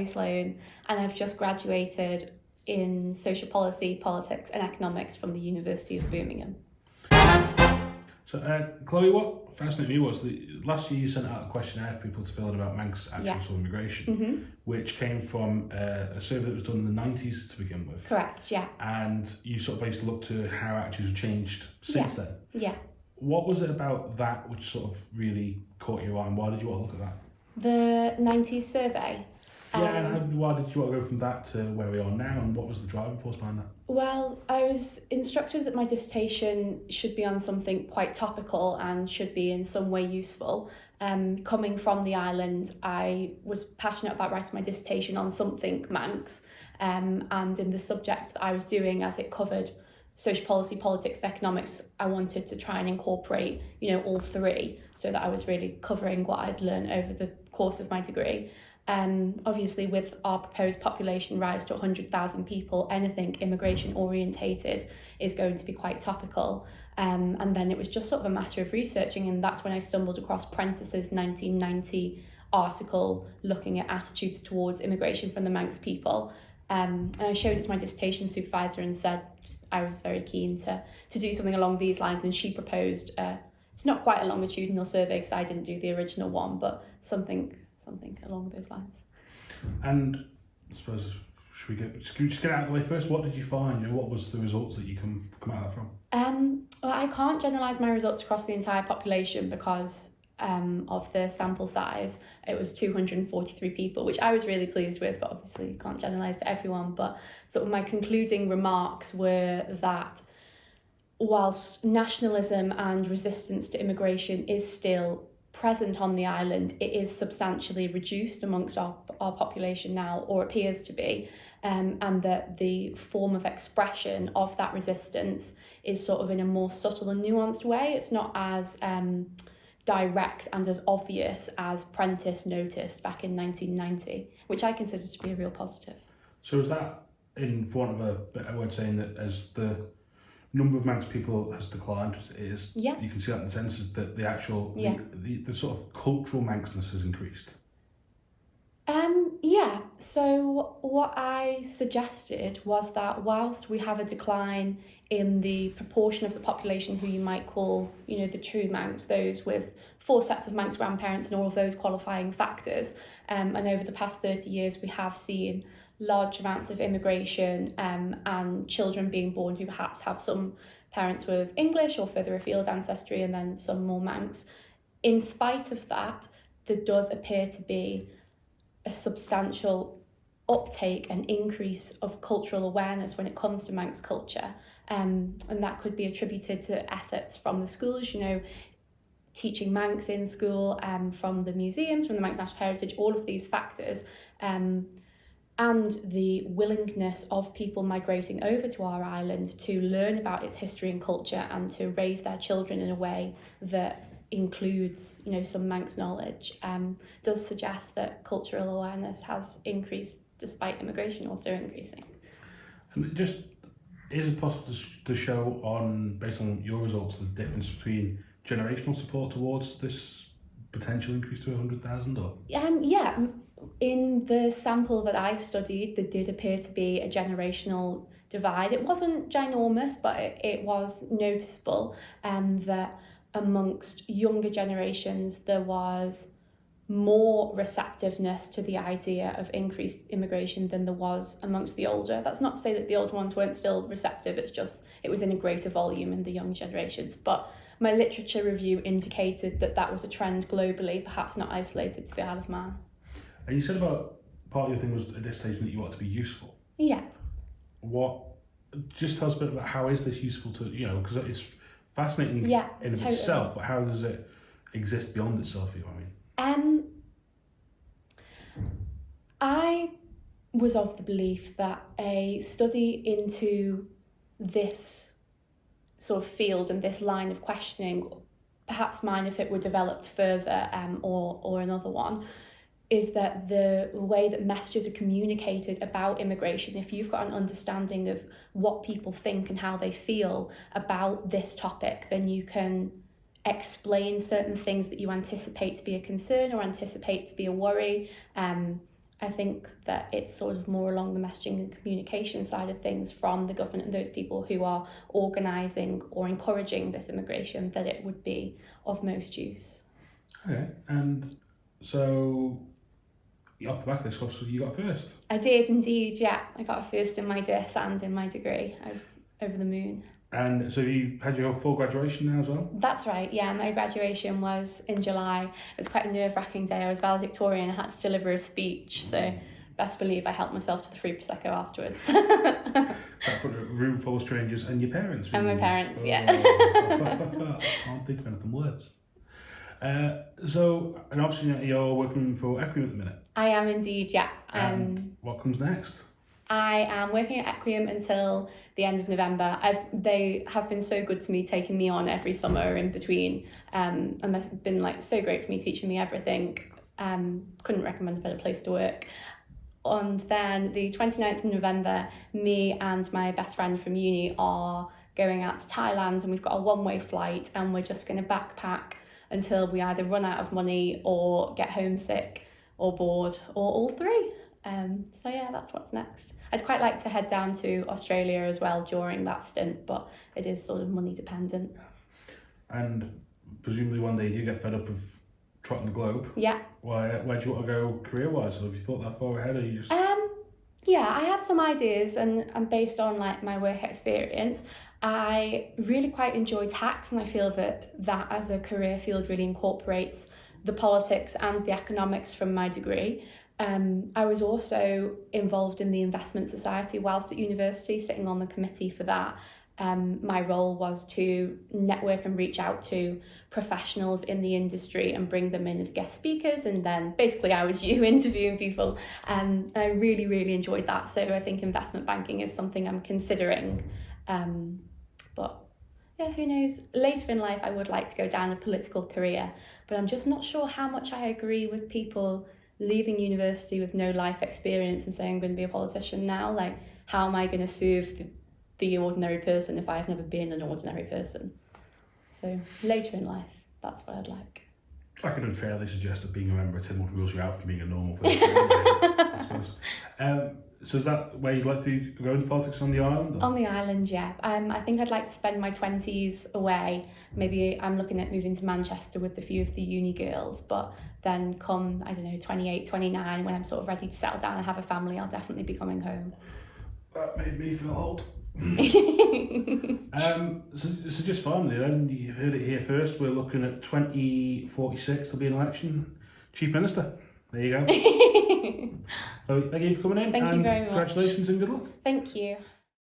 Sloane, and I've just graduated in social policy, politics and economics from the University of Birmingham. So, Chloe, what fascinated me was last year you sent out a questionnaire for people to fill in about Manx actions on immigration, which came from a survey that was done in the 90s to begin with. Correct, yeah. And you sort of basically looked to how attitudes have changed since then. Yeah. What was it about that which sort of really caught your eye, and why did you want to look at that? The 90s survey. And why did you want to go from that to where we are now, and what was the driving force behind that? Well, I was instructed that my dissertation should be on something quite topical and should be in some way useful. Coming from the island, I was passionate about writing my dissertation on something Manx, and in the subject that I was doing, as it covered social policy, politics, economics, I wanted to try and incorporate, all three, so that I was really covering what I'd learned over the course of my degree. Obviously, with our proposed population rise to 100,000 people, anything immigration orientated is going to be quite topical. And then it was just sort of a matter of researching, and that's when I stumbled across Prentice's 1990 article looking at attitudes towards immigration from the Manx people. And I showed it to my dissertation supervisor and said I was very keen to do something along these lines, and she proposed, it's not quite a longitudinal survey because I didn't do the original one, but something along those lines. And I suppose, should we just get out of the way first? What did you find? What was the results that you come out of that from? Well, I can't generalise my results across the entire population because of the sample size. It was 243 people, which I was really pleased with, but obviously you can't generalise to everyone. But sort of my concluding remarks were that whilst nationalism and resistance to immigration is still present on the island, it is substantially reduced amongst our population now, or appears to be, and that the form of expression of that resistance is sort of in a more subtle and nuanced way. It's not as direct and as obvious as Prentice noticed back in 1990, which I consider to be a real positive. So is that, in for want of a better word, saying that as the number of Manx people has declined, you can see that in the census, that the actual the sort of cultural Manxness has increased? So what I suggested was that whilst we have a decline in the proportion of the population who you might call, the true Manx, those with 4 sets of Manx grandparents and all of those qualifying factors, and over the past 30 years we have seen large amounts of immigration and children being born who perhaps have some parents with English or further afield ancestry and then some more Manx. In spite of that, there does appear to be a substantial uptake and increase of cultural awareness when it comes to Manx culture. And that could be attributed to efforts from the schools, teaching Manx in school, from the museums, from the Manx National Heritage, all of these factors. And the willingness of people migrating over to our island to learn about its history and culture and to raise their children in a way that includes, some Manx knowledge, does suggest that cultural awareness has increased despite immigration also increasing. And is it possible to show based on your results, the difference between generational support towards this potential increase to 100,000? Or? In the sample that I studied, there did appear to be a generational divide. It wasn't ginormous, but it was noticeable, that amongst younger generations there was more receptiveness to the idea of increased immigration than there was amongst the older. That's not to say that the older ones weren't still receptive, it's just it was in a greater volume in the young generations. But my literature review indicated that was a trend globally, perhaps not isolated to the Isle of Man. And you said about part of your thing was a dissertation that you want to be useful. Yeah. Just tell us a bit about how is this useful to, because it's fascinating in of itself, but how does it exist beyond itself for you, I was of the belief that a study into this sort of field and this line of questioning, perhaps mine if it were developed further, or another one, is that the way that messages are communicated about immigration, if you've got an understanding of what people think and how they feel about this topic, then you can explain certain things that you anticipate to be a concern or anticipate to be a worry, I think that it's sort of more along the messaging and communication side of things from the government and those people who are organising or encouraging this immigration that it would be of most use. Okay, and so off the back of this course, you got first? I did indeed, yeah. I got a first in my dis and in my degree. I was over the moon. And so you had your full graduation now as well? That's right, yeah. My graduation was in July. It was quite a nerve-wracking day. I was valedictorian. I had to deliver a speech, so best believe I helped myself to the free Prosecco afterwards. So for a room full of strangers and your parents? And my parents, yeah. Can't think of anything worse. So, and obviously you're working for Equium at the minute? I am indeed, yeah. And what comes next? I am working at Equium until the end of November. They have been so good to me, taking me on every summer in between, and they've been like so great to me, teaching me everything. Couldn't recommend a better place to work. And then the 29th of November, me and my best friend from uni are going out to Thailand, and we've got a one-way flight, and we're just going to backpack until we either run out of money or get homesick or bored or all three. So yeah, that's what's next. I'd quite like to head down to Australia as well during that stint, but it is sort of money dependent. And presumably one day you get fed up of trotting the globe. Yeah. Where do you want to go career-wise? Or have you thought that far ahead, or you just... Yeah, I have some ideas, and based on like my work experience, I really quite enjoy tax, and I feel that as a career field really incorporates the politics and the economics from my degree. I was also involved in the Investment Society whilst at university, sitting on the committee for that. My role was to network and reach out to professionals in the industry and bring them in as guest speakers, and then basically I was you interviewing people, and I really, really enjoyed that. So I think investment banking is something I'm considering, but yeah, who knows, later in life I would like to go down a political career, but I'm just not sure how much I agree with people leaving university with no life experience and saying I'm going to be a politician now. Like, how am I going to serve the ordinary person if I've never been an ordinary person? So later in life, that's what I'd like. I could unfairly suggest that being a member of Tim would rules you out from being a normal person. I suppose. So is that where you'd like to go into politics on the island? Or? On the island, yeah. I think I'd like to spend my 20s away. Maybe I'm looking at moving to Manchester with a few of the uni girls, but then come, I don't know, 28, 29, when I'm sort of ready to settle down and have a family, I'll definitely be coming home. That made me feel old. So just finally then, you've heard it here first, we're looking at 2046, there'll be an election. Chief Minister, there you go. So thank you for coming in. Thank you very much. Congratulations and good luck. Thank you.